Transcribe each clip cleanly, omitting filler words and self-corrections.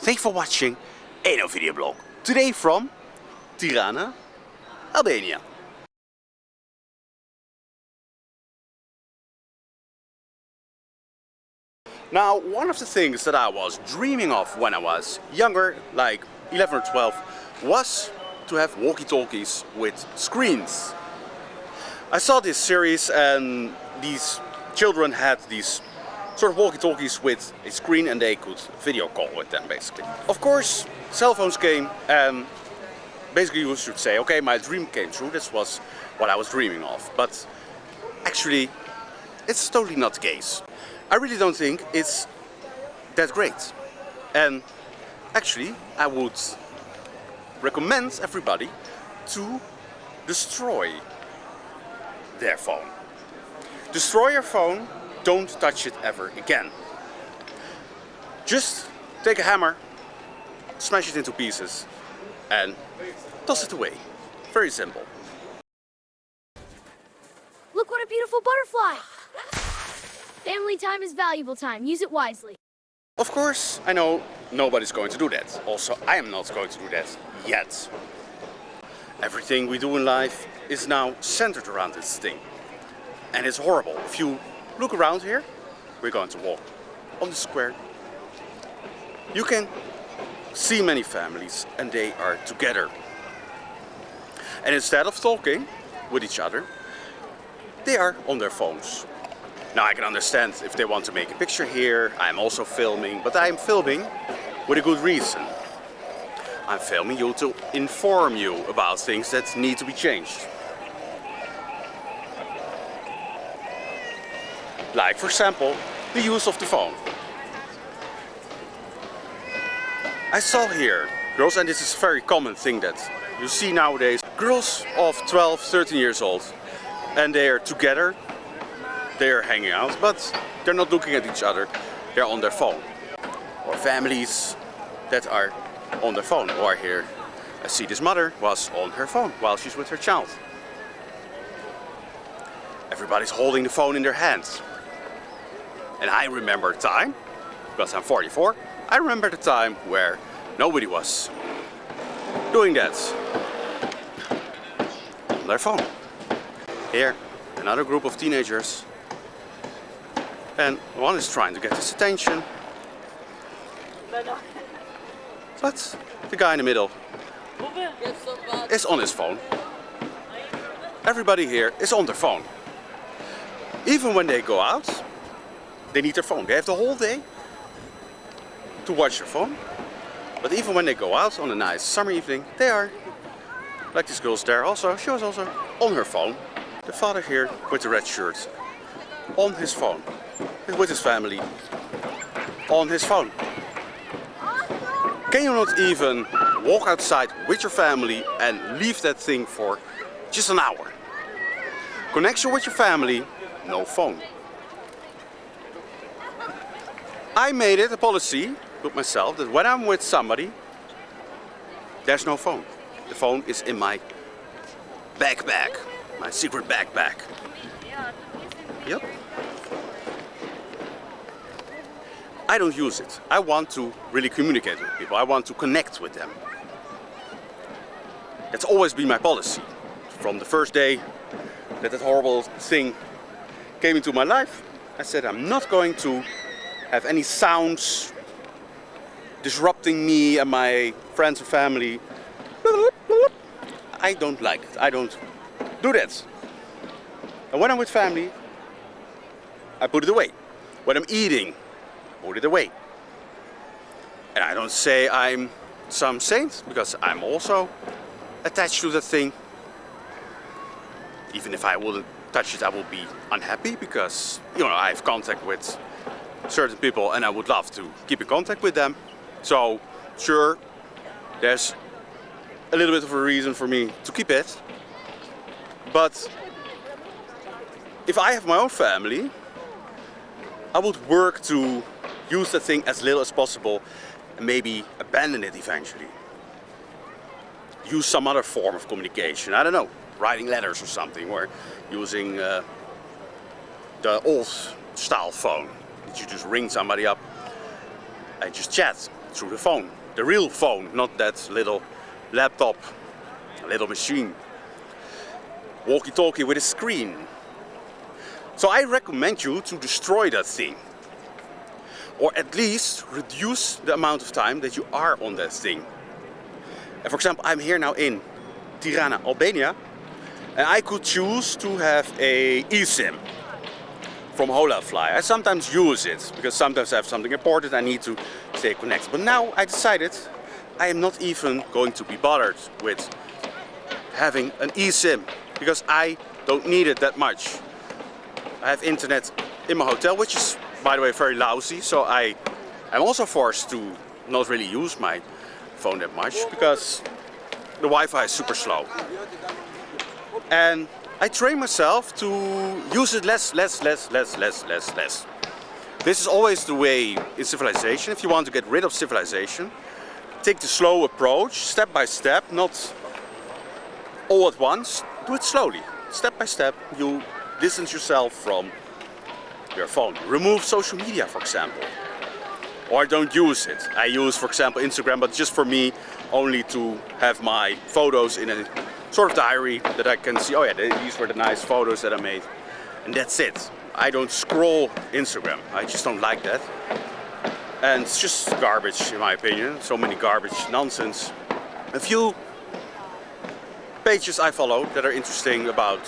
Thanks for watching Eno video blog. Today from Tirana, Albania. Now, one of the things that I was dreaming of when I was younger, like 11 or 12, was to have walkie-talkies with screens. I saw this series and these children had these sort of walkie-talkies with a screen and they could video call with them basically. Of course, cell phones came and basically you should say, okay, my dream came true, this was what I was dreaming of. But actually, it's totally not the case. I really don't think it's that great. And actually, I would recommend everybody to destroy their phone. Destroy your phone, don't touch it ever again. Just take a hammer, smash it into pieces and toss it away. Very simple. Look what a beautiful butterfly! Family time is valuable time. Use it wisely. Of course, I know nobody's going to do that. Also, I am not going to do that yet. Everything we do in life is now centered around this thing. And it's horrible. If you look around here, we're going to walk on the square. You can see many families and they are together. And instead of talking with each other, they are on their phones. Now I can understand if they want to make a picture here, I'm also filming, but I'm filming with a good reason. I'm filming you to inform you about things that need to be changed. Like, for example, the use of the phone. I saw here girls, and this is a very common thing that you see nowadays, girls of 12, 13 years old, and they are together. They're hanging out, but they're not looking at each other. They're on their phone. Or families that are on their phone. Or here, I see this mother was on her phone while she's with her child. Everybody's holding the phone in their hands. And I remember a time, because I'm 44, I remember the time where nobody was doing that on their phone. Here, another group of teenagers. And one is trying to get his attention. But the guy in the middle is on his phone. Everybody here is on their phone. Even when they go out, they need their phone. They have the whole day to watch their phone. But even when they go out on a nice summer evening, they are, like this girl's there also, she was also on her phone. The father here with the red shirt, on his phone, with his family, on his phone. Can you not even walk outside with your family and leave that thing for just an hour? Connection with your family, no phone. I made it a policy with myself that when I'm with somebody, there's no phone. The phone is in my backpack, my secret backpack. Yep. I don't use it. I want to really communicate with people. I want to connect with them. That's always been my policy. From the first day that horrible thing came into my life, I said I'm not going to have any sounds disrupting me and my friends and family. I don't like it. I don't do that. And when I'm with family, I put it away. When I'm eating, I put it away. And I don't say I'm some saint, because I'm also attached to the thing. Even if I wouldn't touch it, I would be unhappy, because, you know, I have contact with certain people and I would love to keep in contact with them. So, sure, there's a little bit of a reason for me to keep it. But if I have my own family, I would work to use the thing as little as possible and maybe abandon it eventually. Use some other form of communication, I don't know, writing letters or something, or using the old style phone. That you just ring somebody up and just chat. through the phone. The real phone, not that little laptop, little machine. Walkie-talkie with a screen. So I recommend you to destroy that thing. Or at least reduce the amount of time that you are on that thing. And for example, I'm here now in Tirana, Albania, and I could choose to have a eSIM from Holafly. I sometimes use it because sometimes I have something important I need to stay connected. But now I decided I am not even going to be bothered with having an eSIM because I don't need it that much. I have internet in my hotel, which is, by the way, very lousy, so I'm also forced to not really use my phone that much because the Wi-Fi is super slow. And I train myself to use it less. This is always the way in civilization. If you want to get rid of civilization, take the slow approach, step by step, not all at once. Do it slowly, step by step. You distance yourself from your phone. Remove social media, for example. Or don't use it. I use, for example, Instagram, but just for me, only to have my photos in a sort of diary that I can see, oh yeah, these were the nice photos that I made. And that's it. I don't scroll Instagram. I just don't like that. And it's just garbage, in my opinion. So many garbage nonsense. A few pages I follow that are interesting about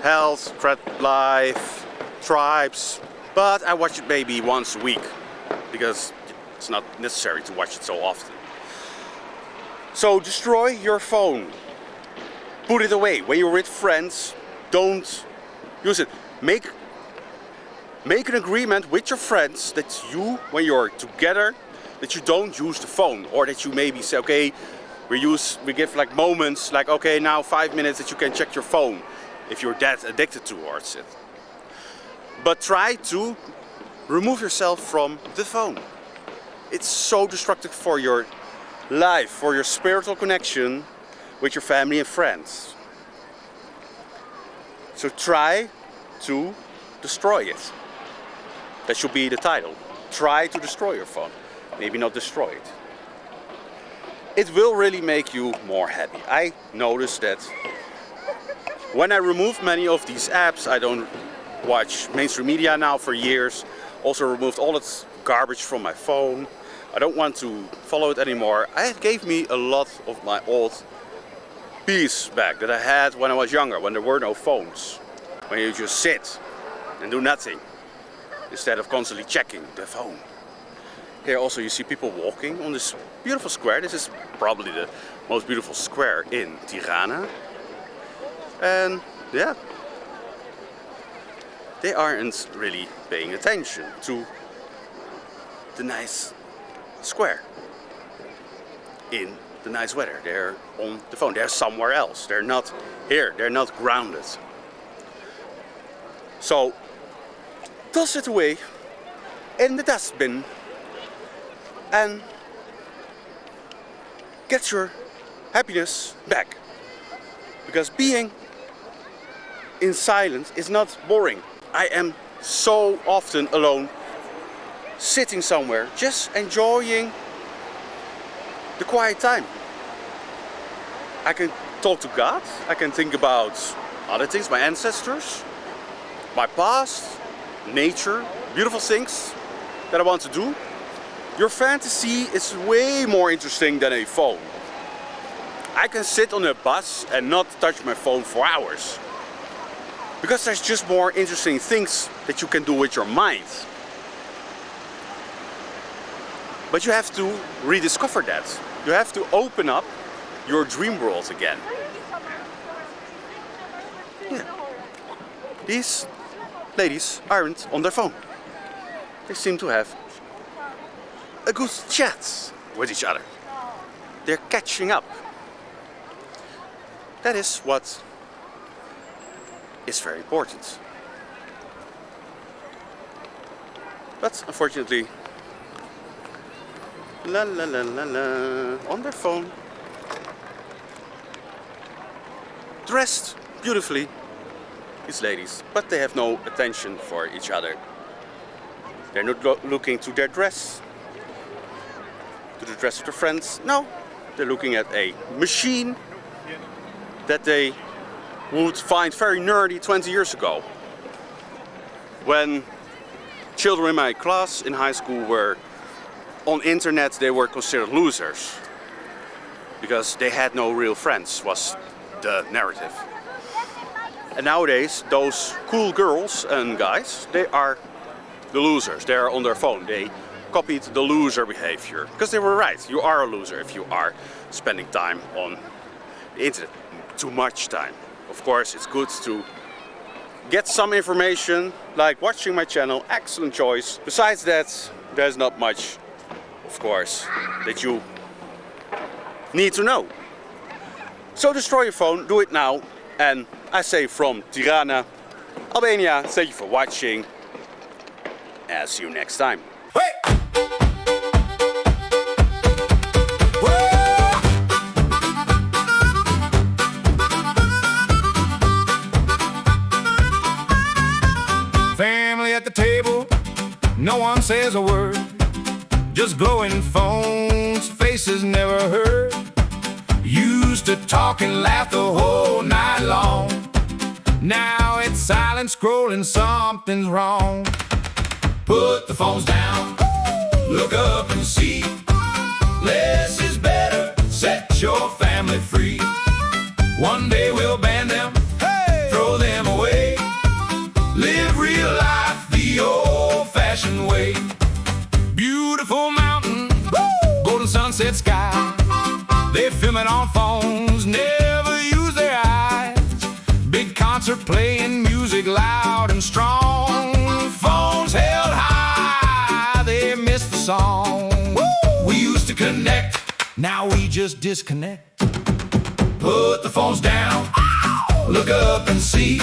health, thread life, tribes, but I watch it maybe once a week because it's not necessary to watch it so often. So destroy your phone. Put it away. When you're with friends, don't use it. Make an agreement with your friends that you, when you're together, that you don't use the phone, or that you maybe say, okay, we give like moments, like okay, now 5 minutes that you can check your phone if you're that addicted towards it. But try to remove yourself from the phone. It's so destructive for your life, for your spiritual connection with your family and friends. So try to destroy it. That should be the title. Try to destroy your phone. Maybe not destroy it. It will really make you more happy. I noticed that when I remove many of these apps, I don't watch mainstream media now for years. Also removed all its garbage from my phone. I don't want to follow it anymore. It gave me a lot of my old peace back that I had when I was younger, when there were no phones. When you just sit and do nothing instead of constantly checking the phone. Here also you see people walking on this beautiful square. This is probably the most beautiful square in Tirana. And yeah, they aren't really paying attention to the nice square in the nice weather. They're on the phone. They're somewhere else. They're not here. They're not grounded. So toss it away in the dustbin and get your happiness back. Because being in silence is not boring. I am so often alone, sitting somewhere, just enjoying the quiet time. I can talk to God, I can think about other things, my ancestors, my past, nature, beautiful things that I want to do. Your fantasy is way more interesting than a phone. I can sit on a bus and not touch my phone for hours. Because there's just more interesting things that you can do with your mind. But you have to rediscover that. You have to open up your dream world again. Yeah. These ladies aren't on their phone. They seem to have a good chat with each other. They're catching up. That is what is very important. But unfortunately, on their phone, dressed beautifully, these ladies, but they have no attention for each other. They're not looking to their dress. to the dress of their friends. No, they're looking at a machine that they would find very nerdy 20 years ago. When children in my class in high school were on internet, they were considered losers because they had no real friends, was the narrative. And nowadays, those cool girls and guys, they are the losers. They are on their phone. They copied the loser behavior because they were right. You are a loser if you are spending time on the internet. Too much time. Of course, it's good to get some information, like watching my channel, excellent choice. Besides that, there's not much, of course, that you need to know. So destroy your phone, do it now. And I say from Tirana, Albania, thank you for watching. And see you next time. Family at the table, no one says a word. Just glowing phones, faces never heard. Used to talk and laugh the whole night long. Now it's silent scrolling, something's wrong. Put the phones down, look up and see. Less is better, set your family free. One day we'll ban them, throw them away. Live real life the old-fashioned way. Beautiful mountain, golden sunset sky. They film it on phones, never use their eyes. Big concert playing music loud and strong. Phones held high, they missed the song. We used to connect, now we just disconnect. Put the phones down, look up and see.